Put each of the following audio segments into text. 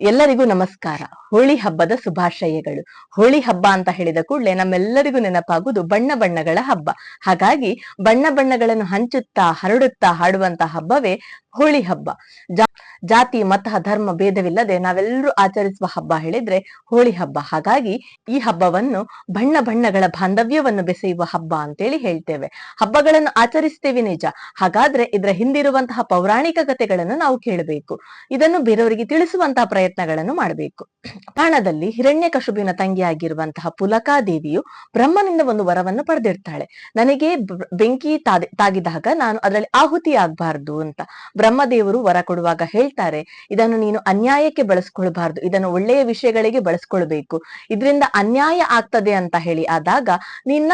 ಎಲ್ಲರಿಗೂ ನಮಸ್ಕಾರ. ಹೋಳಿ ಹಬ್ಬದ ಶುಭಾಶಯಗಳು. ಹೋಳಿ ಹಬ್ಬ ಅಂತ ಹೇಳಿದ ಕೂಡಲೇ ನಮ್ಮೆಲ್ಲರಿಗೂ ನೆನಪಾಗುವುದು ಬಣ್ಣ ಬಣ್ಣಗಳ ಹಬ್ಬ. ಹಾಗಾಗಿ ಬಣ್ಣ ಬಣ್ಣಗಳನ್ನು ಹಂಚುತ್ತಾ ಹರಡುತ್ತಾ ಹಾಡುವಂತಹ ಹಬ್ಬವೇ ಹೋಳಿ ಹಬ್ಬ. ಜಾತಿ ಮತ ಧರ್ಮ ಭೇದವಿಲ್ಲದೆ ನಾವೆಲ್ಲರೂ ಆಚರಿಸುವ ಹಬ್ಬ ಹೇಳಿದ್ರೆ ಹೋಳಿ ಹಬ್ಬ. ಹಾಗಾಗಿ ಈ ಹಬ್ಬವನ್ನು ಬಣ್ಣ ಬಣ್ಣಗಳ ಬಾಂಧವ್ಯವನ್ನು ಬೆಸೆಯುವ ಹಬ್ಬ ಅಂತೇಳಿ ಹೇಳ್ತೇವೆ. ಹಬ್ಬಗಳನ್ನು ಆಚರಿಸ್ತೇವೆ ನಿಜ, ಹಾಗಾದ್ರೆ ಇದರ ಹಿಂದಿರುವಂತಹ ಪೌರಾಣಿಕ ಕಥೆಗಳನ್ನು ನಾವು ಕೇಳಬೇಕು. ಇದನ್ನು ಬೇರೆಯವರಿಗೆ ತಿಳಿಸುವಂತಹ ಪ್ರಯತ್ನಗಳನ್ನು ಮಾಡಬೇಕು. ಪುರಾಣದಲ್ಲಿ ಹಿರಣ್ಯಕಶಿಪುವಿನ ತಂಗಿಯಾಗಿರುವಂತಹ ಪುಲಕಾದೇವಿಯು ಬ್ರಹ್ಮನಿಂದ ಒಂದು ವರವನ್ನು ಪಡೆದಿರ್ತಾಳೆ. ನನಗೆ ಬೆಂಕಿ ತಾಗಿದಾಗ ನಾನು ಅದರಲ್ಲಿ ಆಹುತಿ ಆಗ್ಬಾರ್ದು ಅಂತ. ಬ್ರಹ್ಮದೇವರು ವರ ಕೊಡುವಾಗ ಹೇಳ್ತಾರೆ, ಇದನ್ನು ನೀನು ಅನ್ಯಾಯಕ್ಕೆ ಬಳಸ್ಕೊಳ್ಬಾರ್ದು, ಇದನ್ನು ಒಳ್ಳೆಯ ವಿಷಯಗಳಿಗೆ ಬಳಸ್ಕೊಳ್ಬೇಕು, ಇದರಿಂದ ಅನ್ಯಾಯ ಆಗ್ತದೆ ಅಂತ ಹೇಳಿ ಆದಾಗ ನಿನ್ನ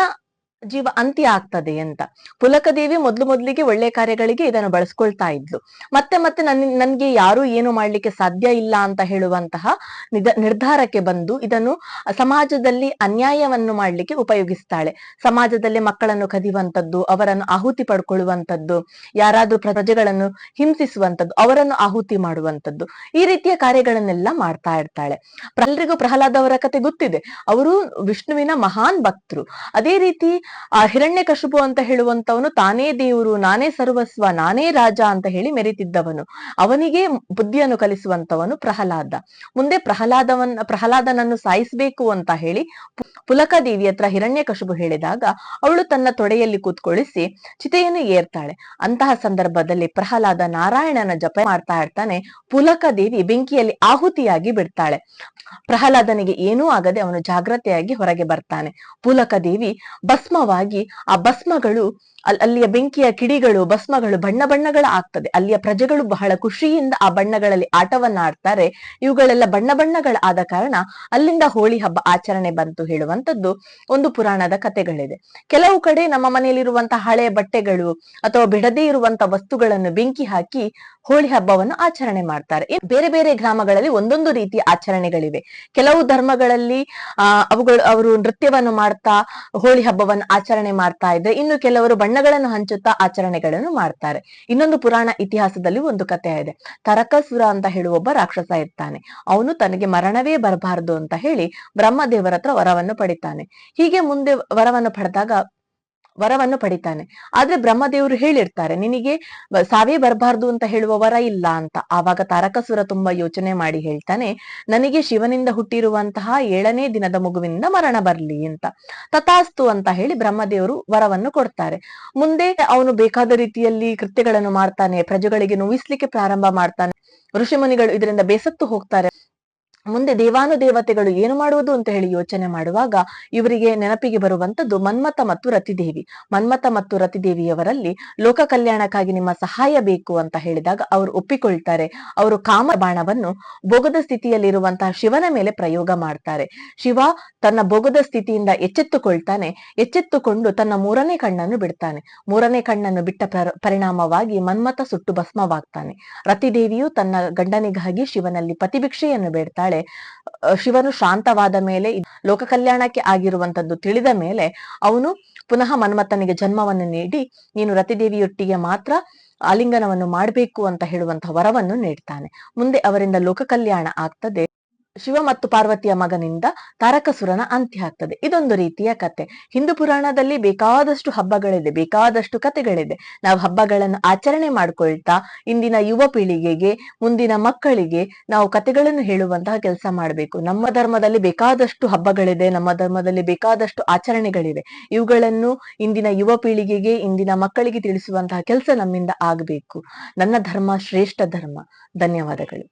ಜೀವ ಅಂತ್ಯ ಆಗ್ತದೆ ಅಂತ. ಪುಲಕದೇವಿ ಮೊದಲಿಗೆ ಒಳ್ಳೆ ಕಾರ್ಯಗಳಿಗೆ ಇದನ್ನು ಬಳಸ್ಕೊಳ್ತಾ ಇದ್ಲು. ಮತ್ತೆ ನನ್ಗೆ ಯಾರು ಏನು ಮಾಡ್ಲಿಕ್ಕೆ ಸಾಧ್ಯ ಇಲ್ಲ ಅಂತ ಹೇಳುವಂತಹ ನಿರ್ಧಾರಕ್ಕೆ ಬಂದು ಇದನ್ನು ಸಮಾಜದಲ್ಲಿ ಅನ್ಯಾಯವನ್ನು ಮಾಡ್ಲಿಕ್ಕೆ ಉಪಯೋಗಿಸ್ತಾಳೆ. ಸಮಾಜದಲ್ಲಿ ಮಕ್ಕಳನ್ನು ಕದಿಯುವಂತದ್ದು, ಅವರನ್ನು ಆಹುತಿ ಪಡ್ಕೊಳ್ಳುವಂತದ್ದು, ಯಾರಾದ್ರೂ ಪ್ರಜೆಗಳನ್ನು ಹಿಂಸಿಸುವಂತದ್ದು, ಅವರನ್ನು ಆಹುತಿ ಮಾಡುವಂತದ್ದು, ಈ ರೀತಿಯ ಕಾರ್ಯಗಳನ್ನೆಲ್ಲ ಮಾಡ್ತಾ ಇರ್ತಾಳೆ. ಎಲ್ರಿಗೂ ಪ್ರಹ್ಲಾದ ಅವರ ಕತೆ ಗೊತ್ತಿದೆ. ಅವರು ವಿಷ್ಣುವಿನ ಮಹಾನ್ ಭಕ್ತರು. ಅದೇ ರೀತಿ ಆ ಹಿರಣ್ಯಕಶಿಪು ಅಂತ ಹೇಳುವಂತವನು ತಾನೇ ದೇವರು, ನಾನೇ ಸರ್ವಸ್ವ, ನಾನೇ ರಾಜ ಅಂತ ಹೇಳಿ ಮೆರೆತಿದ್ದವನು. ಅವನಿಗೆ ಬುದ್ಧಿಯನ್ನು ಕಲಿಸುವಂತವನು ಪ್ರಹ್ಲಾದ. ಮುಂದೆ ಪ್ರಹ್ಲಾದನನ್ನು ಸಾಯಿಸಬೇಕು ಅಂತ ಹೇಳಿ ಪುಲಕಾದೇವಿ ಹತ್ರ ಹಿರಣ್ಯಕಶಿಪು ಹೇಳಿದಾಗ ಅವಳು ತನ್ನ ತೊಡೆಯಲ್ಲಿ ಕೂತ್ಕೊಳ್ಳಿಸಿ ಚಿತೆಯನ್ನು ಏರ್ತಾಳೆ. ಅಂತಹ ಸಂದರ್ಭದಲ್ಲಿ ಪ್ರಹ್ಲಾದ ನಾರಾಯಣನ ಜಪ ಮಾಡ್ತಾ ಇರ್ತಾನೆ. ಪುಲಕಾದೇವಿ ಬೆಂಕಿಯಲ್ಲಿ ಆಹುತಿಯಾಗಿ ಬಿಡ್ತಾಳೆ. ಪ್ರಹ್ಲಾದನಿಗೆ ಏನೂ ಆಗದೆ ಅವನು ಜಾಗ್ರತೆಯಾಗಿ ಹೊರಗೆ ಬರ್ತಾನೆ. ಪುಲಕಾದೇವಿ ಭಸ್ಮವಾಗಿ ಆ ಭಸ್ಮಗಳು ಅಲ್ಲಿಯ ಬೆಂಕಿಯ ಕಿಡಿಗಳು ಭಸ್ಮಗಳು ಬಣ್ಣ ಬಣ್ಣಗಳ ಆಗ್ತದೆ. ಅಲ್ಲಿಯ ಪ್ರಜೆಗಳು ಬಹಳ ಖುಷಿಯಿಂದ ಆ ಬಣ್ಣಗಳಲ್ಲಿ ಆಟವನ್ನ ಆಡ್ತಾರೆ. ಇವುಗಳೆಲ್ಲ ಬಣ್ಣ ಬಣ್ಣಗಳ ಆದ ಕಾರಣ ಅಲ್ಲಿಂದ ಹೋಳಿ ಹಬ್ಬ ಆಚರಣೆ ಬಂತು ಹೇಳುವಂತದ್ದು ಒಂದು ಪುರಾಣದ ಕಥೆಗಳಿದೆ. ಕೆಲವು ಕಡೆ ನಮ್ಮ ಮನೆಯಲ್ಲಿರುವಂತಹ ಹಳೆಯ ಬಟ್ಟೆಗಳು ಅಥವಾ ಬಿಡದೇ ಇರುವಂತಹ ವಸ್ತುಗಳನ್ನು ಬೆಂಕಿ ಹಾಕಿ ಹೋಳಿ ಹಬ್ಬವನ್ನು ಆಚರಣೆ ಮಾಡ್ತಾರೆ. ಬೇರೆ ಬೇರೆ ಗ್ರಾಮಗಳಲ್ಲಿ ಒಂದೊಂದು ರೀತಿಯ ಆಚರಣೆಗಳಿವೆ. ಕೆಲವು ಧರ್ಮಗಳಲ್ಲಿ ಅವರು ನೃತ್ಯವನ್ನು ಮಾಡ್ತಾ ಹೋಳಿ ಹಬ್ಬವನ್ನು ಆಚರಣೆ ಮಾಡ್ತಾ ಇದ್ರೆ, ಇನ್ನು ಕೆಲವರು ಬಣ್ಣಗಳನ್ನು ಹಂಚುತ್ತಾ ಆಚರಣೆಗಳನ್ನು ಮಾಡ್ತಾರೆ. ಇನ್ನೊಂದು ಪುರಾಣ ಇತಿಹಾಸದಲ್ಲಿ ಒಂದು ಕಥೆ ಇದೆ. ತರಕಸುರ ಅಂತ ಹೇಳುವ ಒಬ್ಬ ರಾಕ್ಷಸ ಇರ್ತಾನೆ. ಅವನು ತನಗೆ ಮರಣವೇ ಬರಬಾರದು ಅಂತ ಹೇಳಿ ಬ್ರಹ್ಮದೇವರ ಹತ್ರ ವರವನ್ನು ಪಡಿತಾನೆ. ಹೀಗೆ ಮುಂದೆ ವರವನ್ನು ಪಡಿತಾನೆ. ಆದ್ರೆ ಬ್ರಹ್ಮದೇವರು ಹೇಳಿರ್ತಾರೆ, ನಿನಗೆ ಸಾವೇ ಬರಬಾರ್ದು ಅಂತ ಹೇಳುವ ವರ ಇಲ್ಲ ಅಂತ. ಆವಾಗ ತಾರಕಾಸುರ ತುಂಬಾ ಯೋಚನೆ ಮಾಡಿ ಹೇಳ್ತಾನೆ, ನನಗೆ ಶಿವನಿಂದ ಹುಟ್ಟಿರುವಂತಹ 7ನೇ ದಿನದ ಮಗುವಿನಿಂದ ಮರಣ ಬರ್ಲಿ ಅಂತ. ತಥಾಸ್ತು ಅಂತ ಹೇಳಿ ಬ್ರಹ್ಮದೇವರು ವರವನ್ನು ಕೊಡ್ತಾರೆ. ಮುಂದೆ ಅವನು ಬೇಕಾದ ರೀತಿಯಲ್ಲಿ ಕೃತ್ಯಗಳನ್ನು ಮಾಡ್ತಾನೆ, ಪ್ರಜೆಗಳಿಗೆ ನೋಯಿಸ್ಲಿಕ್ಕೆ ಪ್ರಾರಂಭ ಮಾಡ್ತಾನೆ. ಋಷಿಮುನಿಗಳು ಇದರಿಂದ ಬೇಸತ್ತು ಹೋಗ್ತಾರೆ. ಮುಂದೆ ದೇವಾನುದೇವತೆಗಳು ಏನು ಮಾಡುವುದು ಅಂತ ಹೇಳಿ ಯೋಚನೆ ಮಾಡುವಾಗ ಇವರಿಗೆ ನೆನಪಿಗೆ ಬರುವಂತದ್ದು ಮನ್ಮಥ ಮತ್ತು ರತಿದೇವಿ. ಮನ್ಮಥ ಮತ್ತು ರತಿದೇವಿಯವರಲ್ಲಿ ಲೋಕ ಕಲ್ಯಾಣಕ್ಕಾಗಿ ನಿಮ್ಮ ಸಹಾಯ ಬೇಕು ಅಂತ ಹೇಳಿದಾಗ ಅವರು ಒಪ್ಪಿಕೊಳ್ತಾರೆ. ಅವರು ಕಾಮ ಬಾಣವನ್ನು ಭೋಗದ ಸ್ಥಿತಿಯಲ್ಲಿರುವಂತಹ ಶಿವನ ಮೇಲೆ ಪ್ರಯೋಗ ಮಾಡ್ತಾರೆ. ಶಿವ ತನ್ನ ಭೋಗದ ಸ್ಥಿತಿಯಿಂದ ಎಚ್ಚೆತ್ತುಕೊಳ್ತಾನೆ. ಎಚ್ಚೆತ್ತುಕೊಂಡು ತನ್ನ 3ನೇ ಕಣ್ಣನ್ನು ಬಿಡ್ತಾನೆ. 3ನೇ ಕಣ್ಣನ್ನು ಬಿಟ್ಟ ಪರಿಣಾಮವಾಗಿ ಮನ್ಮಥ ಸುಟ್ಟು ಭಸ್ಮವಾಗ್ತಾನೆ. ರತಿದೇವಿಯು ತನ್ನ ಗಂಡನಿಗಾಗಿ ಶಿವನಲ್ಲಿ ಪತಿಭಿಕ್ಷೆಯನ್ನು ಬೇಡ್ತಾಳೆ. ಶಿವನು ಶಾಂತವಾದ ಮೇಲೆ, ಲೋಕ ಕಲ್ಯಾಣಕ್ಕೆ ಆಗಿರುವಂತದ್ದು ತಿಳಿದ ಮೇಲೆ ಅವನು ಪುನಃ ಮನ್ಮಥನಿಗೆ ಜನ್ಮವನ್ನು ನೀಡಿ ನೀನು ರತಿದೇವಿಯೊಟ್ಟಿಗೆ ಮಾತ್ರ ಆಲಿಂಗನವನ್ನು ಮಾಡಬೇಕು ಅಂತ ಹೇಳುವಂತಹ ವರವನ್ನು ನೀಡ್ತಾನೆ. ಮುಂದೆ ಅವರಿಂದ ಲೋಕ ಕಲ್ಯಾಣ ಆಗ್ತದೆ. ಶಿವ ಮತ್ತು ಪಾರ್ವತಿಯ ಮಗನಿಂದ ತಾರಕಾಸುರನ ಅಂತ್ಯ ಆಗ್ತದೆ. ಇದೊಂದು ರೀತಿಯ ಕತೆ. ಹಿಂದೂ ಪುರಾಣದಲ್ಲಿ ಬೇಕಾದಷ್ಟು ಹಬ್ಬಗಳಿದೆ, ಬೇಕಾದಷ್ಟು ಕಥೆಗಳಿದೆ. ನಾವು ಹಬ್ಬಗಳನ್ನು ಆಚರಣೆ ಮಾಡ್ಕೊಳ್ತಾ ಇಂದಿನ ಯುವ ಪೀಳಿಗೆಗೆ, ಮುಂದಿನ ಮಕ್ಕಳಿಗೆ ನಾವು ಕಥೆಗಳನ್ನು ಹೇಳುವಂತಹ ಕೆಲಸ ಮಾಡಬೇಕು. ನಮ್ಮ ಧರ್ಮದಲ್ಲಿ ಬೇಕಾದಷ್ಟು ಹಬ್ಬಗಳಿದೆ, ನಮ್ಮ ಧರ್ಮದಲ್ಲಿ ಬೇಕಾದಷ್ಟು ಆಚರಣೆಗಳಿವೆ. ಇವುಗಳನ್ನು ಇಂದಿನ ಯುವ ಪೀಳಿಗೆಗೆ, ಇಂದಿನ ಮಕ್ಕಳಿಗೆ ತಿಳಿಸುವಂತಹ ಕೆಲಸ ನಮ್ಮಿಂದ ಆಗಬೇಕು. ನನ್ನ ಧರ್ಮ ಶ್ರೇಷ್ಠ ಧರ್ಮ. ಧನ್ಯವಾದಗಳು.